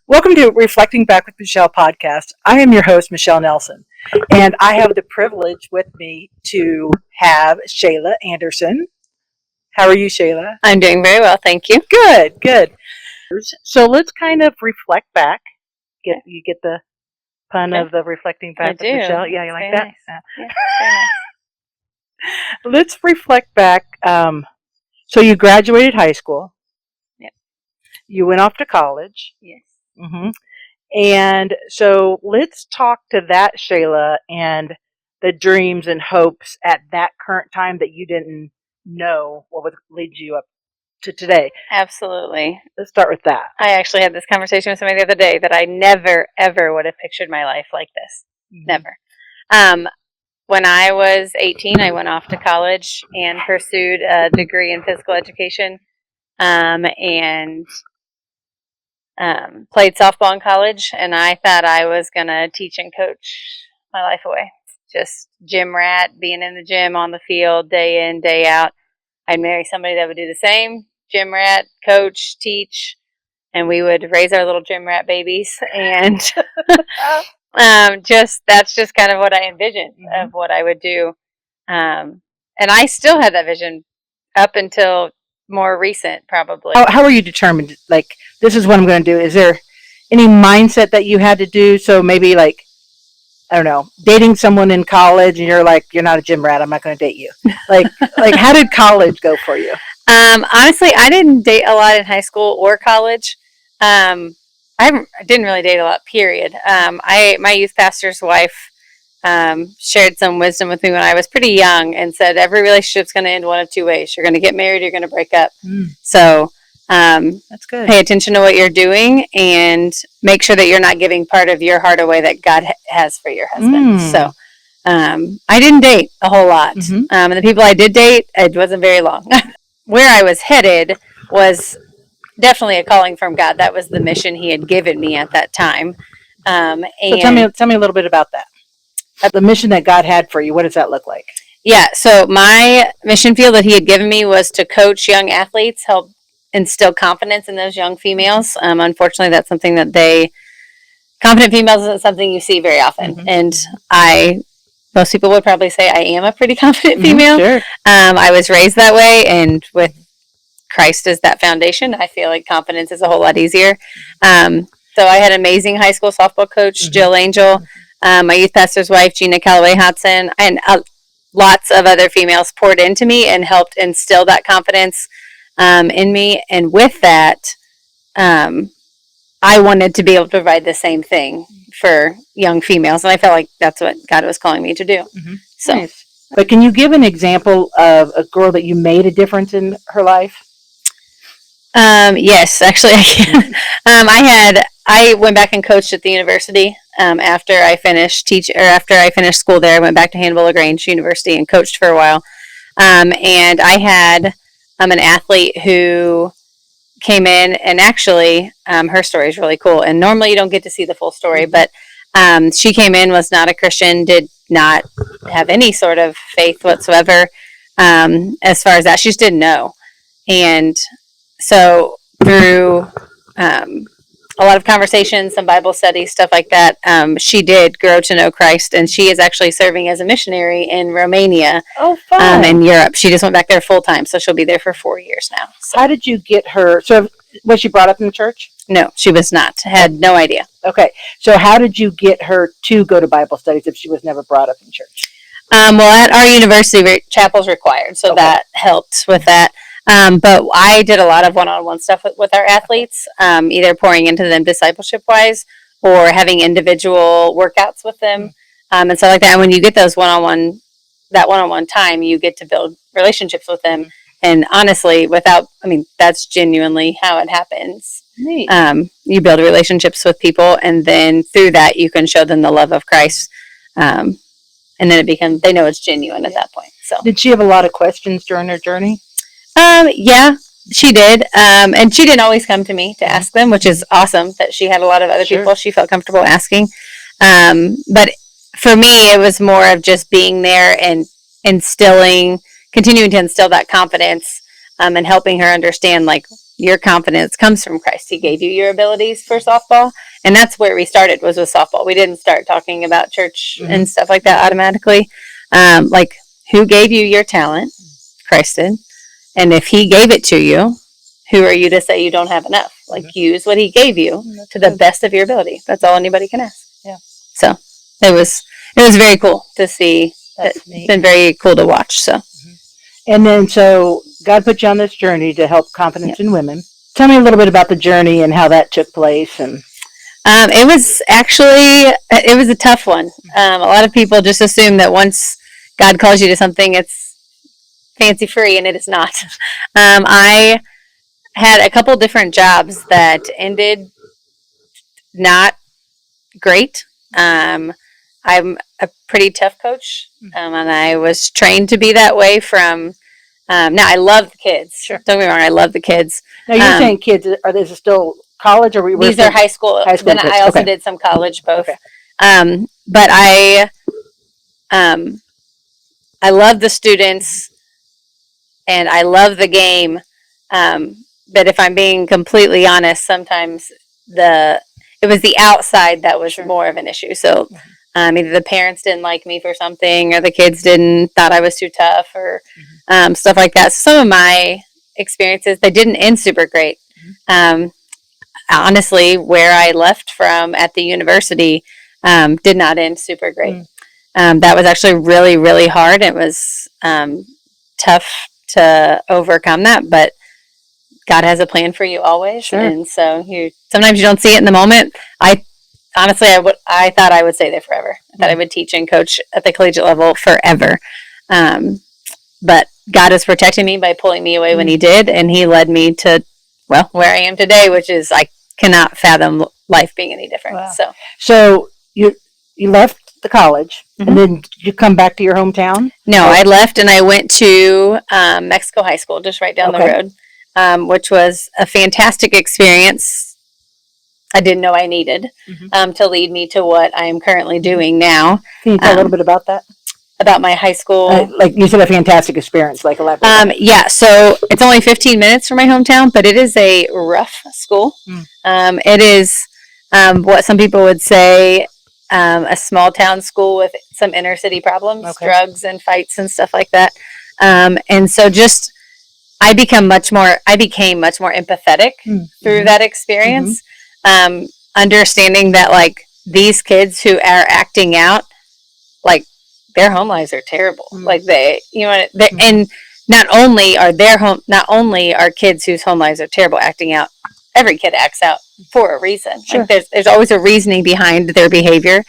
Welcome to Reflecting Back with Michelle podcast. I am your host, Michelle Nelson, and I have the privilege with me to have Shayla Anderson. How are you, Shayla? I'm doing very well, thank you. Good, good. So let's kind of reflect back. You get the pun of the reflecting back with Michelle? Yeah, you like that? Nice. Yeah, very nice. Let's reflect back. So you graduated high school. Yep. You went off to college. Yes. Mm-hmm. And so let's talk to that, Shayla, and the dreams and hopes at that current time that you didn't know what would lead you up to today. Absolutely. Let's start with that. I actually had this conversation with somebody the other day that I never, ever would have pictured my life like this. Mm-hmm. Never. When I was 18, I went off to college and pursued a degree in physical education and played softball in college, and I thought I was going to teach and coach my life away. Just gym rat, being in the gym, on the field, day in, day out. I'd marry somebody that would do the same, gym rat, coach, teach, and we would raise our little gym rat babies. And that's just kind of what I envisioned of what I would do. And I still had that vision up until more recent, probably. How were you determined, like, this is what I'm going to do? Is there any mindset that you had to do? So maybe, like, I don't know, dating someone in college and you're like, you're not a gym rat, I'm not going to date you. Like how did college go for you? Honestly, I didn't date a lot in high school or college. I didn't really date a lot, period. My youth pastor's wife shared some wisdom with me when I was pretty young and said every relationship's going to end one of two ways. You're going to get married, you're going to break up. So that's good. Pay attention to what you're doing and make sure that you're not giving part of your heart away that God has for your husband. So I didn't date a whole lot. And the people I did date, it wasn't very long. Where I was headed was definitely a calling from God. That was the mission He had given me at that time. So tell me a little bit about that. The mission that God had for you, what does that look like? Yeah, so my mission field that He had given me was to coach young athletes, help instill confidence in those young females. Unfortunately, that's something that confident females isn't something you see very often. And most people would probably say I am a pretty confident female. Sure. I was raised that way, and with Christ as that foundation, I feel like confidence is a whole lot easier. So I had an amazing high school softball coach, Jill Angel, my youth pastor's wife, Gina Calloway Hodson, and lots of other females poured into me and helped instill that confidence in me. And with that, I wanted to be able to provide the same thing for young females. And I felt like that's what God was calling me to do. So, nice. But can you give an example of a girl that you made a difference in her life? Yes, actually I can. I went back and coached at the university after I finished school there. I went back to Hannibal-LaGrange University and coached for a while. And I had an athlete who came in, and actually her story is really cool. And normally you don't get to see the full story, but she came in, was not a Christian, did not have any sort of faith whatsoever. As far as that, she just didn't know. And so through a lot of conversations, some Bible studies, stuff like that, she did grow to know Christ, and she is actually serving as a missionary in Romania. Oh, fun. In Europe. She just went back there full time, so she'll be there for 4 years now. So. How did you get her? So was she brought up in the church? No, she was not. Had no idea. Okay, so how did you get her to go to Bible studies if she was never brought up in church? Well, at our university, chapel's required, so that helped with that. But I did a lot of one-on-one stuff with our athletes, either pouring into them discipleship-wise or having individual workouts with them, and stuff like that. And when you get those one-on-one time, you get to build relationships with them. And honestly, that's genuinely how it happens. Neat. You build relationships with people, and then through that, you can show them the love of Christ. And then they know it's genuine at that point. So, did she have a lot of questions during her journey? Yeah, she did. And she didn't always come to me to ask them, which is awesome that she had a lot of other people she felt comfortable asking. But for me, it was more of just being there and continuing to instill that confidence, and helping her understand, like, your confidence comes from Christ. He gave you your abilities for softball. And that's where we started, was with softball. We didn't start talking about church and stuff like that automatically. Like, who gave you your talent? Christ did. And if he gave it to you, who are you to say you don't have enough? Like, use what he gave you to the best of your ability. That's all anybody can ask. Yeah. So it was very cool to see. That's It's neat. been very cool to watch. So. And then, so God put you on this journey to help confidence in women. Tell me a little bit about the journey and how that took place. And it was a tough one. A lot of people just assume that once God calls you to something, it's fancy free, and it is not. I had a couple different jobs that ended not great. I'm a pretty tough coach, and I was trained to be that way from. Now, I love the kids. Sure. Don't get me wrong, I love the kids. now you're saying kids, are these still college, or These are high school. High school Then kids. I also Okay. did some college, both. Okay. But I love the students, and I love the game. But if I'm being completely honest, sometimes it was the outside that was more of an issue. So either the parents didn't like me for something, or the kids thought I was too tough, or stuff like that. So some of my experiences, they didn't end super great. Honestly, where I left from at the university did not end super great. That was actually really, really hard. It was tough to overcome that, but God has a plan for you always. Sure. And so sometimes you don't see it in the moment. I thought I would stay there forever. I thought I would teach and coach at the collegiate level forever. But God has protected me by pulling me away when he did. And he led me to, well, where I am today, which is, I cannot fathom life being any different. Wow. So you left the college, and then you come back to your hometown? No, I left and I went to Mexico High School, just right down the road, which was a fantastic experience. I didn't know I needed to lead me to what I am currently doing now. Can you tell a little bit about that? About my high school? Like you said, a fantastic experience. Like elaborate. Yeah, so it's only 15 minutes from my hometown, but it is a rough school. It is what some people would say a small town school with some inner city problems, drugs and fights and stuff like that. And so I became much more empathetic through that experience. Understanding that, like, these kids who are acting out, like, their home lives are terrible. Like, and not only are kids whose home lives are terrible acting out, every kid acts out for a reason. Sure. Like, there's always a reasoning behind their behavior.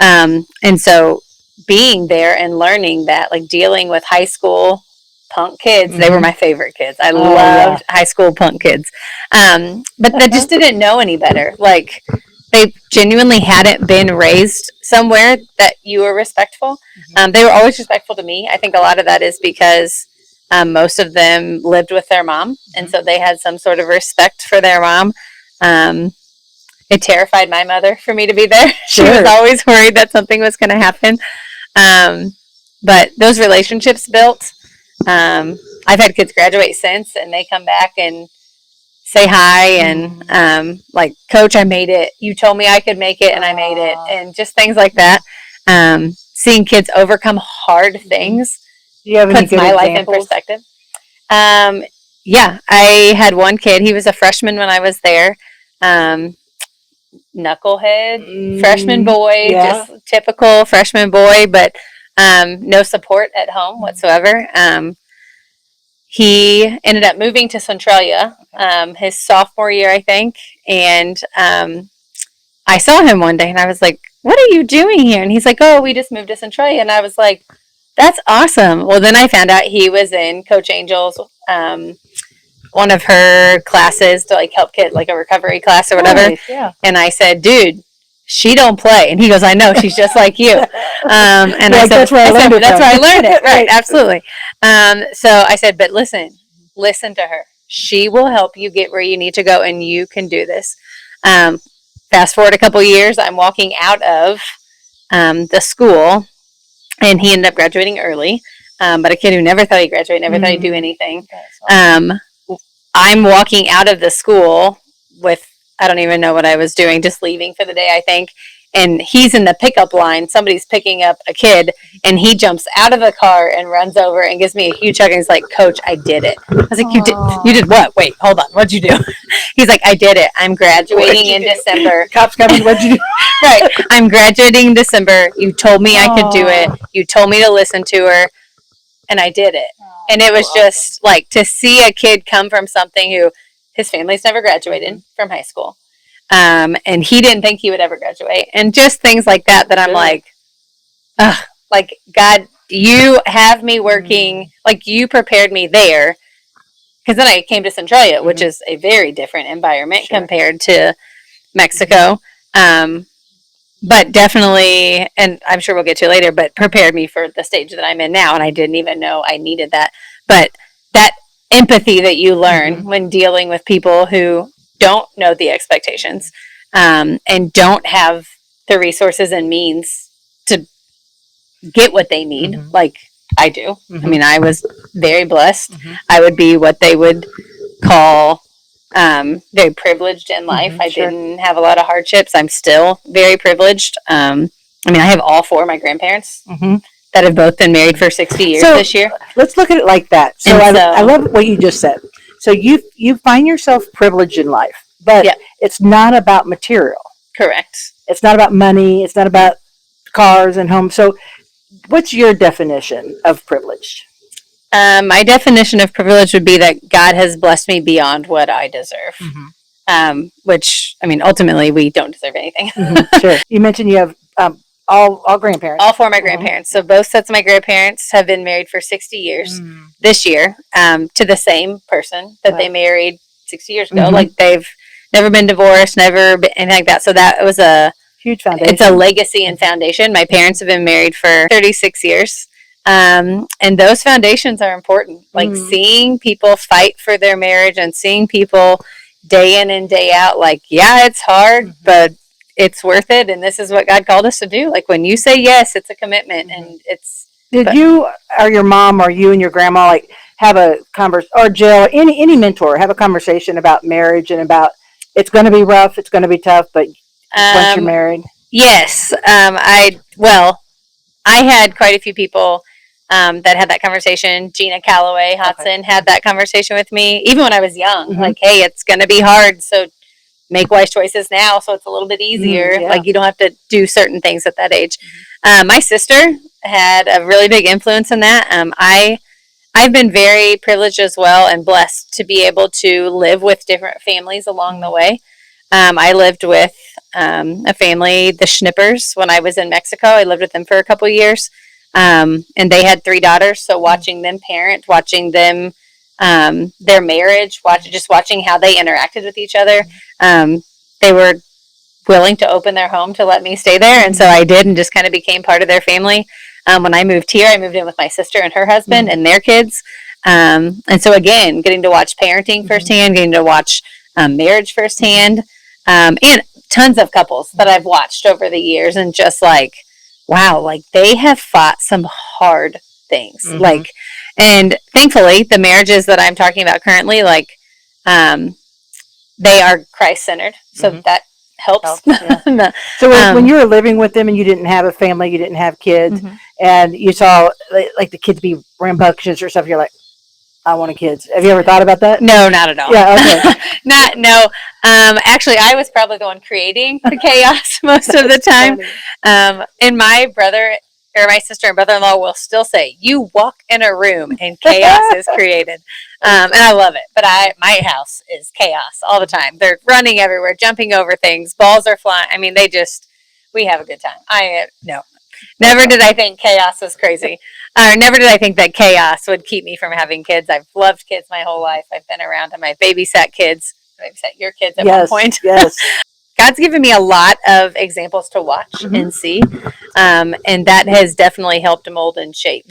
And so being there and learning that, like, dealing with high school punk kids, they were my favorite kids. I loved high school punk kids. But they just didn't know any better. Like, they genuinely hadn't been raised somewhere that you were respectful. They were always respectful to me. I think a lot of that is because most of them lived with their mom, and so they had some sort of respect for their mom. It terrified my mother for me to be there. She was always worried that something was going to happen. But those relationships built. I've had kids graduate since, and they come back and say hi and like, Coach, I made it. You told me I could make it, and I made it, and just things like that. Seeing kids overcome hard things puts my life in perspective. Yeah, I had one kid. He was a freshman when I was there. Knucklehead, freshman boy, just typical freshman boy, but no support at home whatsoever. He ended up moving to Centralia his sophomore year, I think, and I saw him one day, and I was like, "What are you doing here?" And he's like, "Oh, we just moved to Centralia." And I was like, "That's awesome." Well, then I found out he was in Coach Angel's one of her classes to, like, help kids, like a recovery class or whatever. Nice, yeah. And I said, "Dude, she don't play." And he goes, "I know, she's just like you." And I said, "That's where I learned it. That's where I learned it." Right, absolutely. So I said, "But listen to her. She will help you get where you need to go, and you can do this." Fast forward a couple years, I'm walking out of the school, and he ended up graduating early. But a kid who never thought he'd graduate, never thought he'd do anything. I'm walking out of the school with, I don't even know what I was doing, just leaving for the day, I think. And he's in the pickup line. Somebody's picking up a kid, and he jumps out of the car and runs over and gives me a huge hug. And he's like, "Coach, I did it." I was like, You did what? Wait, hold on. What'd you do?" He's like, "I did it. I'm graduating in December." Cops coming. What'd you do? Right. "I'm graduating in December. You told me I could do it. You told me to listen to her, and I did it." And it was just like to see a kid come from something who his family's never graduated from high school. And he didn't think he would ever graduate. And just things like that I'm like, ugh, like, God, you have me working, like you prepared me there. Because then I came to Centralia, which is a very different environment compared to Mexico. But definitely, and I'm sure we'll get to it later, but prepared me for the stage that I'm in now. And I didn't even know I needed that. But that empathy that you learn when dealing with people who don't know the expectations and don't have the resources and means to get what they need, like I do. I mean, I was very blessed. I would be what they would call very privileged in life. I didn't have a lot of hardships. I'm still very privileged. I mean, I have all four of my grandparents that have both been married for 60 years this year. Let's look at it like that. So I love what you just said. So you find yourself privileged in life, but it's not about material. Correct. It's not about money. It's not about cars and homes. So what's your definition of privileged? My definition of privilege would be that God has blessed me beyond what I deserve. Which, I mean, ultimately, we don't deserve anything. Sure. You mentioned you have all grandparents. All four of my grandparents. So both sets of my grandparents have been married for 60 years this year to the same person that they married 60 years ago. Like, they've never been divorced, never been anything like that. So that was a huge foundation. It's a legacy and foundation. My parents have been married for 36 years. And those foundations are important. Like seeing people fight for their marriage and seeing people day in and day out, like, yeah, it's hard, but it's worth it. And this is what God called us to do. Like, when you say yes, it's a commitment and it's. Did you or your mom or you and your grandma like have a conversation, or Jill, any mentor have a conversation about marriage and about it's going to be rough, it's going to be tough, but once you're married? Yes. I had quite a few people that had that conversation. Gina Calloway Hodson had that conversation with me, even when I was young. Like, hey, it's going to be hard, so make wise choices now, so it's a little bit easier. Like, you don't have to do certain things at that age. My sister had a really big influence in that. I've been very privileged as well and blessed to be able to live with different families along the way. I lived with a family, the Schnippers, when I was in Mexico. I lived with them for a couple years. And they had 3 daughters. So watching them parent, watching them, their marriage, watching how they interacted with each other. They were willing to open their home to let me stay there. And so I did, and just kind of became part of their family. When I moved here, I moved in with my sister and her husband and their kids. And so again, getting to watch parenting firsthand, getting to watch marriage firsthand, and tons of couples that I've watched over the years, and just like, wow, like they have fought some hard things. Like, and thankfully the marriages that I'm talking about currently, like, they are Christ-centered. So that helps. So when you were living with them and you didn't have a family, you didn't have kids, and you saw like the kids be rambunctious or stuff, you're like, I want kids. Have you ever thought about that? No, not at all. Yeah, okay. No. Actually, I was probably the one creating the chaos most of the time. And my brother or my sister and brother-in-law will still say, you walk in a room and chaos is created. And I love it. But my house is chaos all the time. They're running everywhere, jumping over things. Balls are flying. I mean, we have a good time. Never did I think chaos was crazy. Never did I think that chaos would keep me from having kids. I've loved kids my whole life. I've been around them. I've babysat kids. I babysat your kids at one point. Yes. God's given me a lot of examples to watch and see. And that has definitely helped mold and shape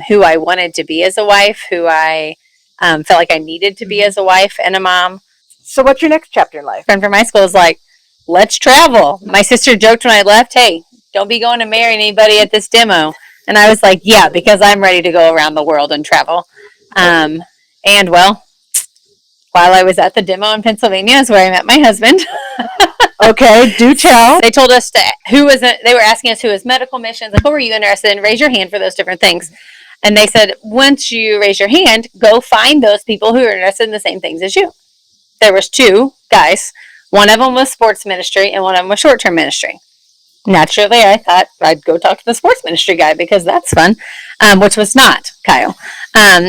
who I wanted to be as a wife, who I felt like I needed to be as a wife and a mom. So what's your next chapter in life? Friend from high school is like, let's travel. My sister joked when I left, hey, don't be going to marry anybody at this demo. And I was like, yeah, because I'm ready to go around the world and travel. And well, while I was at the demo in Pennsylvania is where I met my husband. Okay, do tell. They told us they were asking us who was medical missions, like what were you interested in? Raise your hand for those different things. And they said, once you raise your hand, go find those people who are interested in the same things as you. There was 2 guys. One of them was sports ministry and one of them was short-term ministry. Naturally, I thought I'd go talk to the sports ministry guy because that's fun, which was not Kyle.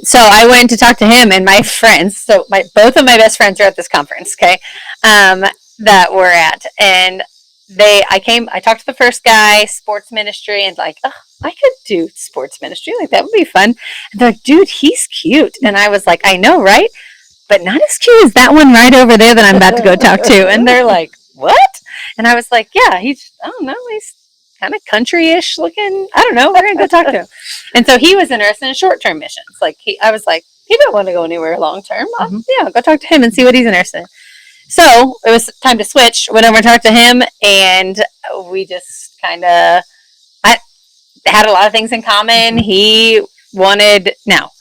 So I went to talk to him and my friends. So both of my best friends are at this conference, okay, that we're at. And I talked to the first guy, sports ministry, and like, oh, I could do sports ministry. Like, that would be fun. And they're like, dude, he's cute. And I was like, I know, right? But not as cute as that one right over there that I'm about to go talk to. And they're like, what? And I was like, yeah, I don't know, he's kind of country-ish looking. I don't know. We're going to go talk to him. And so he was interested in short-term missions. Like, I was like, he don't want to go anywhere long-term. Yeah, I'll go talk to him and see what he's interested in. So it was time to switch. Went over and talked to him, and we just kind of had a lot of things in common. He wanted, now,